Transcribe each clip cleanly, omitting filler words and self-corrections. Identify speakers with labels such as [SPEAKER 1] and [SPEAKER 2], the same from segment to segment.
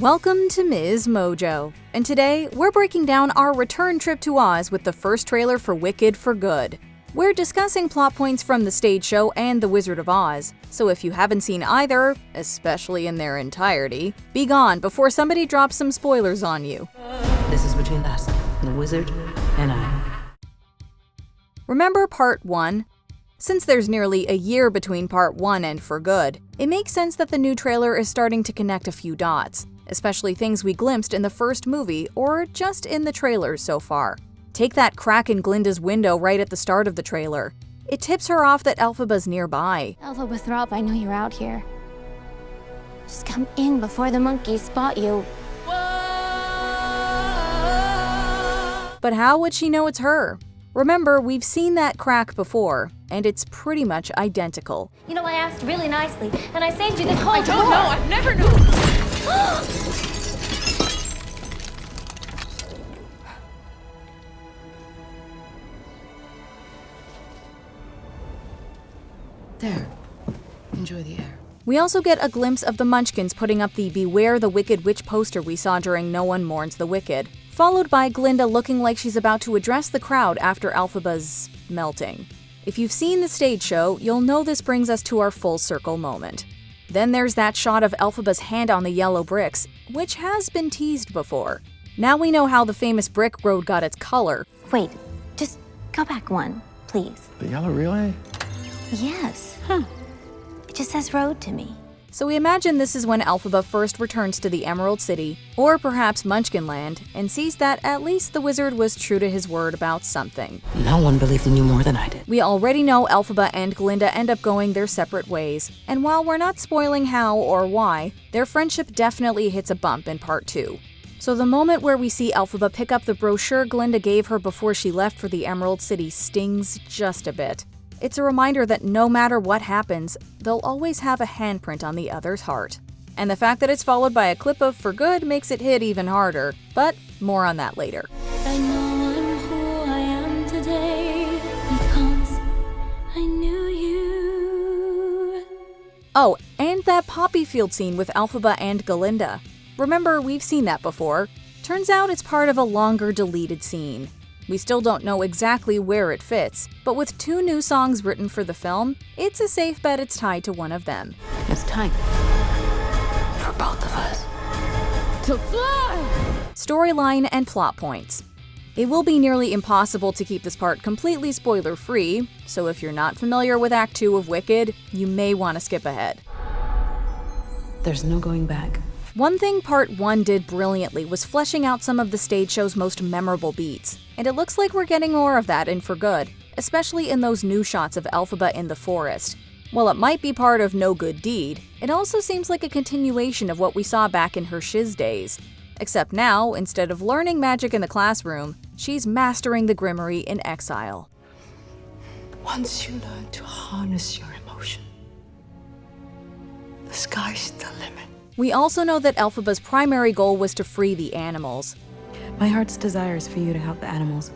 [SPEAKER 1] Welcome to MsMojo, and today we're breaking down our return trip to Oz with the first trailer for Wicked for Good. We're discussing plot points from the stage show and The Wizard of Oz, so if you haven't seen either, especially in their entirety, be gone before somebody drops some spoilers on you.
[SPEAKER 2] This is between us, the wizard, and I.
[SPEAKER 1] Remember Part 1? Since there's nearly a year between Part 1 and For Good, it makes sense that the new trailer is starting to connect a few dots, especially things we glimpsed in the first movie or just in the trailers so far. Take that crack in Glinda's window right at the start of the trailer. It tips her off that Elphaba's nearby.
[SPEAKER 3] Elphaba, I know you're out here. Just come in before the monkeys spot you.
[SPEAKER 1] But how would she know it's her? Remember, we've seen that crack before, and it's pretty much identical.
[SPEAKER 3] You know, I asked really nicely, and I saved you this whole
[SPEAKER 4] I don't know, I've never known.
[SPEAKER 2] There. Enjoy the air.
[SPEAKER 1] We also get a glimpse of the Munchkins putting up the Beware the Wicked Witch poster we saw during No One Mourns the Wicked, followed by Glinda looking like she's about to address the crowd after Elphaba's melting. If you've seen the stage show, you'll know this brings us to our full circle moment. Then there's that shot of Elphaba's hand on the yellow bricks, which has been teased before. Now we know how the famous brick road got its color.
[SPEAKER 3] Wait, just go back one, please.
[SPEAKER 5] The yellow relay?
[SPEAKER 3] Yes. It just says road to me.
[SPEAKER 1] So we imagine this is when Elphaba first returns to the Emerald City, or perhaps Munchkinland, and sees that at least the wizard was true to his word about something.
[SPEAKER 2] No one believed in you more than I did.
[SPEAKER 1] We already know Elphaba and Glinda end up going their separate ways, and while we're not spoiling how or why, their friendship definitely hits a bump in Part 2. So the moment where we see Elphaba pick up the brochure Glinda gave her before she left for the Emerald City stings just a bit. It's a reminder that no matter what happens, they'll always have a handprint on the other's heart. And the fact that it's followed by a clip of For Good makes it hit even harder, but more on that later.
[SPEAKER 6] I know I'm who I am today because I knew you.
[SPEAKER 1] Oh, and that poppy field scene with Elphaba and Glinda. Remember, we've seen that before. Turns out it's part of a longer deleted scene. We still don't know exactly where it fits, but with 2 new songs written for the film, it's a safe bet it's tied to one of them.
[SPEAKER 2] It's time. For both of us.
[SPEAKER 4] To fly!
[SPEAKER 1] Storyline and plot points. It will be nearly impossible to keep this part completely spoiler-free, so if you're not familiar with Act 2 of Wicked, you may want to skip ahead.
[SPEAKER 2] There's no going back.
[SPEAKER 1] One thing Part 1 did brilliantly was fleshing out some of the stage show's most memorable beats, and it looks like we're getting more of that in For Good, especially in those new shots of Elphaba in the forest. While it might be part of No Good Deed, it also seems like a continuation of what we saw back in her Shiz days. Except now, instead of learning magic in the classroom, she's mastering the Grimoire in exile.
[SPEAKER 7] Once you learn to harness your emotion, the sky's the limit.
[SPEAKER 1] We also know that Elphaba's primary goal was to free the animals.
[SPEAKER 8] My heart's desire is for you to help the animals.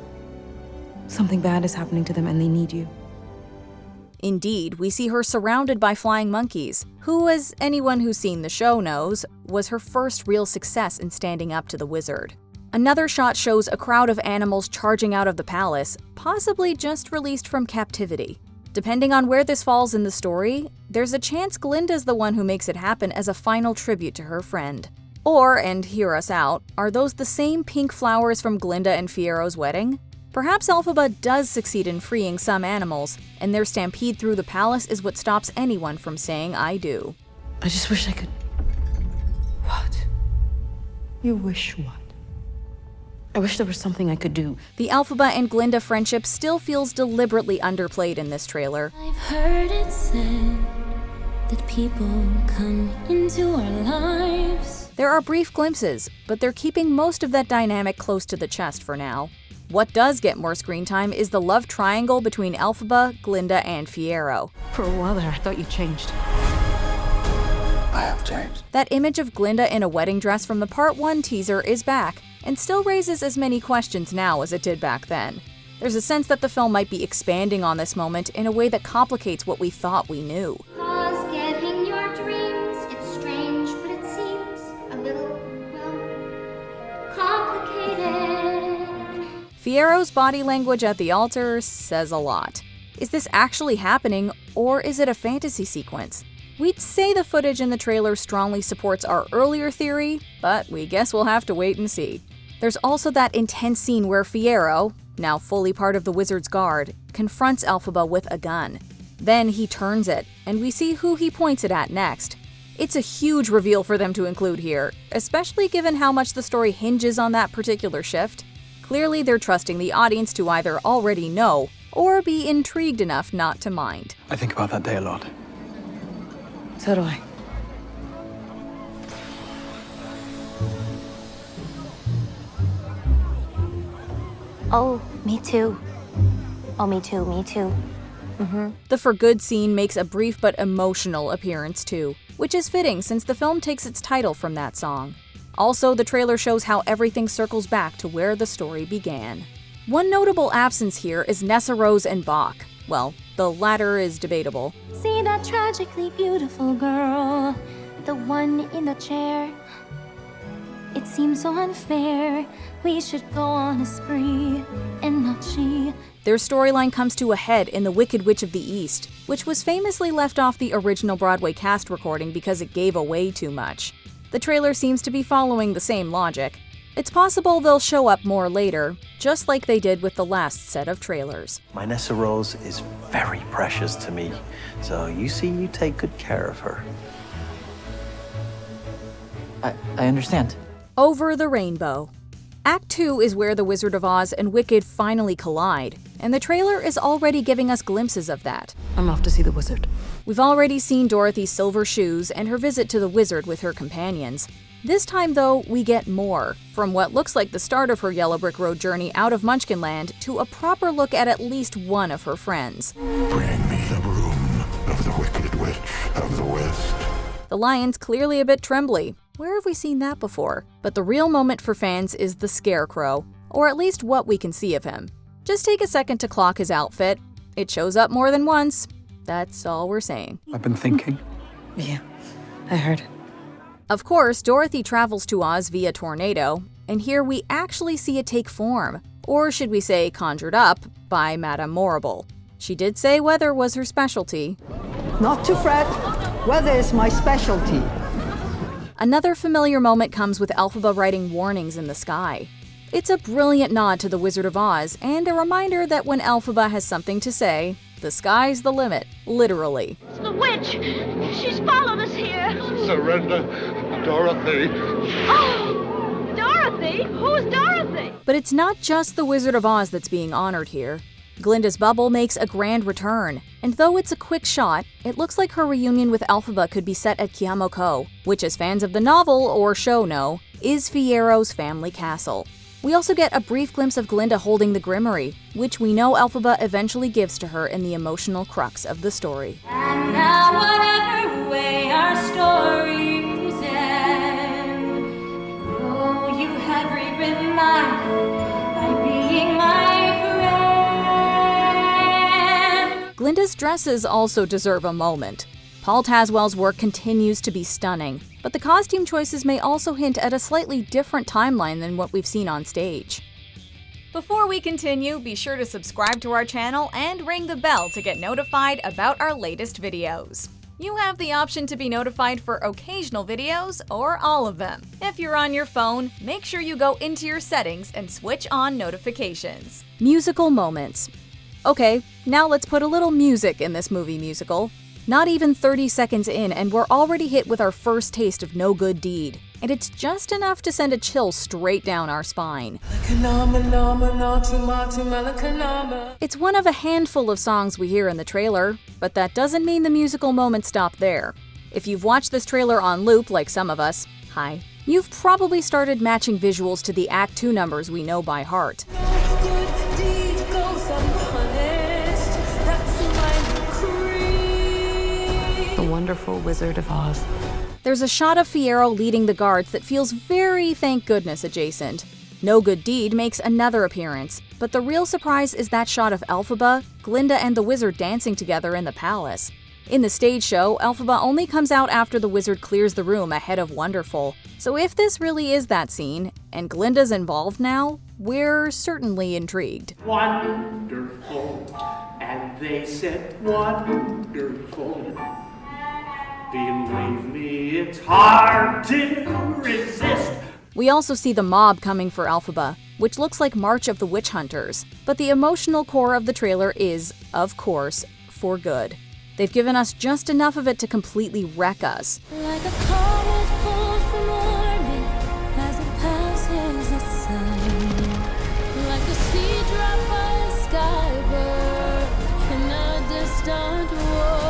[SPEAKER 8] Something bad is happening to them and they need you.
[SPEAKER 1] Indeed, we see her surrounded by flying monkeys, who, as anyone who's seen the show knows, was her first real success in standing up to the wizard. Another shot shows a crowd of animals charging out of the palace, possibly just released from captivity. Depending on where this falls in the story, there's a chance Glinda's the one who makes it happen as a final tribute to her friend. Or, and hear us out, are those the same pink flowers from Glinda and Fiero's wedding? Perhaps Elphaba does succeed in freeing some animals, and their stampede through the palace is what stops anyone from saying I do.
[SPEAKER 8] I just wish I could.
[SPEAKER 7] What? You wish what?
[SPEAKER 8] I wish there was something I could do.
[SPEAKER 1] The Elphaba and Glinda friendship still feels deliberately underplayed in this trailer.
[SPEAKER 6] I've heard it said that people come into our lives.
[SPEAKER 1] There are brief glimpses, but they're keeping most of that dynamic close to the chest for now. What does get more screen time is the love triangle between Elphaba, Glinda, and Fiero.
[SPEAKER 8] For a while there, I thought you changed.
[SPEAKER 5] I have changed.
[SPEAKER 1] That image of Glinda in a wedding dress from the Part 1 teaser is back, and still raises as many questions now as it did back then. There's a sense that the film might be expanding on this moment in a way that complicates what we thought we knew.
[SPEAKER 3] Pause getting your dreams. It's strange, but it seems a little
[SPEAKER 1] Fiero's body language at the altar says a lot. Is this actually happening, or is it a fantasy sequence? We'd say the footage in the trailer strongly supports our earlier theory, but we guess we'll have to wait and see. There's also that intense scene where Fiero, now fully part of the Wizard's Guard, confronts Elphaba with a gun. Then he turns it, and we see who he points it at next. It's a huge reveal for them to include here, especially given how much the story hinges on that particular shift. Clearly, they're trusting the audience to either already know or be intrigued enough not to mind.
[SPEAKER 5] I think about that day a lot.
[SPEAKER 8] So do I.
[SPEAKER 3] Oh, me too. Oh, me too, me too.
[SPEAKER 1] The for good scene makes a brief but emotional appearance too, which is fitting since the film takes its title from that song. Also, the trailer shows how everything circles back to where the story began. One notable absence here is Nessa Rose and Bach. Well, the latter is debatable.
[SPEAKER 3] See that tragically beautiful girl, the one in the chair. It seems so unfair. We should go on a spree, and not she.
[SPEAKER 1] Their storyline comes to a head in The Wicked Witch of the East, which was famously left off the original Broadway cast recording because it gave away too much. The trailer seems to be following the same logic. It's possible they'll show up more later, just like they did with the last set of trailers.
[SPEAKER 9] My Nessa Rose is very precious to me, so you take good care of her.
[SPEAKER 2] I understand.
[SPEAKER 1] Over the Rainbow. Act 2 is where the Wizard of Oz and Wicked finally collide, and the trailer is already giving us glimpses of that.
[SPEAKER 8] I'm off to see the wizard.
[SPEAKER 1] We've already seen Dorothy's silver shoes and her visit to the wizard with her companions. This time, though, we get more, from what looks like the start of her Yellow Brick Road journey out of Munchkinland to a proper look at least one of her friends.
[SPEAKER 5] Bring me the broom of the Wicked Witch of the West.
[SPEAKER 1] The lion's clearly a bit trembly. Where have we seen that before? But the real moment for fans is the Scarecrow, or at least what we can see of him. Just take a second to clock his outfit. It shows up more than once. That's all we're saying.
[SPEAKER 5] I've been thinking.
[SPEAKER 8] Yeah, I heard.
[SPEAKER 1] Of course, Dorothy travels to Oz via tornado, and here we actually see it take form, or should we say conjured up, by Madame Morrible. She did say weather was her specialty.
[SPEAKER 7] Not to fret. Weather is my specialty.
[SPEAKER 1] Another familiar moment comes with Elphaba writing warnings in the sky. It's a brilliant nod to the Wizard of Oz, and a reminder that when Elphaba has something to say, the sky's the limit, literally.
[SPEAKER 4] It's the witch! She's followed us here!
[SPEAKER 5] Surrender, Dorothy.
[SPEAKER 4] Oh! Dorothy? Who's Dorothy?
[SPEAKER 1] But it's not just the Wizard of Oz that's being honored here. Glinda's bubble makes a grand return, and though it's a quick shot, it looks like her reunion with Elphaba could be set at Kiamoko, which, as fans of the novel or show know, is Fiero's family castle. We also get a brief glimpse of Glinda holding the Grimoire, which we know Elphaba eventually gives to her in the emotional crux of the story.
[SPEAKER 6] And now whatever way our stories end, oh, you have rewritten mine by being my friend.
[SPEAKER 1] Glinda's dresses also deserve a moment. Paul Tazwell's work continues to be stunning, but the costume choices may also hint at a slightly different timeline than what we've seen on stage. Before we continue, be sure to subscribe to our channel and ring the bell to get notified about our latest videos. You have the option to be notified for occasional videos or all of them. If you're on your phone, make sure you go into your settings and switch on notifications. Musical moments. Okay, now let's put a little music in this movie musical. Not even 30 seconds in and we're already hit with our first taste of No Good Deed. And it's just enough to send a chill straight down our spine. It's one of a handful of songs we hear in the trailer, but that doesn't mean the musical moments stop there. If you've watched this trailer on loop like some of us, hi, you've probably started matching visuals to the Act 2 numbers we know by heart.
[SPEAKER 8] The Wonderful Wizard of Oz.
[SPEAKER 1] There's a shot of Fiero leading the guards that feels very thank goodness adjacent. No Good Deed makes another appearance, but the real surprise is that shot of Elphaba, Glinda, and the wizard dancing together in the palace. In the stage show, Elphaba only comes out after the wizard clears the room ahead of Wonderful. So if this really is that scene, and Glinda's involved now, we're certainly intrigued.
[SPEAKER 10] Wonderful, and they said wonderful. Believe me, it's hard to resist.
[SPEAKER 1] We also see the mob coming for Elphaba, which looks like March of the Witch Hunters. But the emotional core of the trailer is, of course, for good. They've given us just enough of it to completely wreck us.
[SPEAKER 6] Like a comet pulled from orbit as it passes the sun. Like a seed dropped by a skybird in a distant war.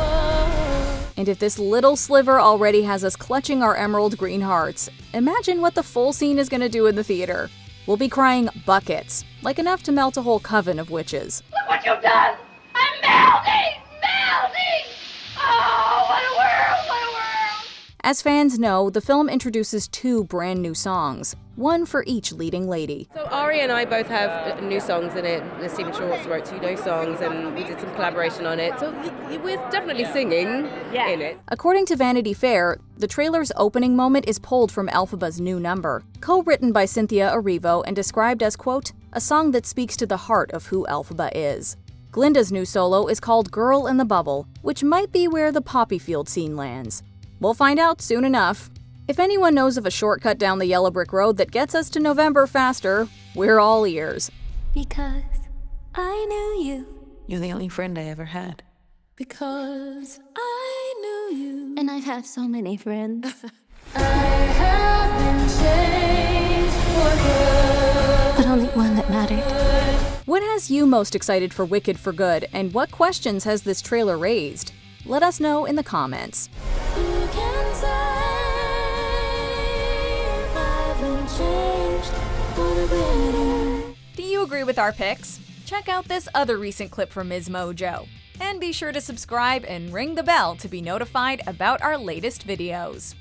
[SPEAKER 1] And if this little sliver already has us clutching our emerald green hearts, imagine what the full scene is going to do in the theater. We'll be crying buckets, like enough to melt a whole coven of witches.
[SPEAKER 4] Look what you've done! I'm melting! Melting! Oh, what a world! What a world!
[SPEAKER 1] As fans know, the film introduces 2 brand new songs, one for each leading lady.
[SPEAKER 11] So Ari and I both have new songs in it. Stephen Schwartz wrote 2 new songs and we did some collaboration on it. So we're definitely singing in it.
[SPEAKER 1] According to Vanity Fair, the trailer's opening moment is pulled from Elphaba's new number, co-written by Cynthia Erivo and described as, quote, a song that speaks to the heart of who Elphaba is. Glinda's new solo is called Girl in the Bubble, which might be where the poppy field scene lands. We'll find out soon enough. If anyone knows of a shortcut down the yellow brick road that gets us to November faster, we're all ears.
[SPEAKER 6] Because I knew you.
[SPEAKER 2] You're the only friend I ever had.
[SPEAKER 6] Because I knew you. And I've had so many friends.
[SPEAKER 3] I have been changed for good.
[SPEAKER 6] But only one that mattered.
[SPEAKER 1] What has you most excited for Wicked for Good, and what questions has this trailer raised? Let us know in the comments.
[SPEAKER 6] You can say I've been changed for the better.
[SPEAKER 12] Do you agree with our picks? Check out this other recent clip from MsMojo. And be sure to subscribe and ring the bell to be notified about our latest videos.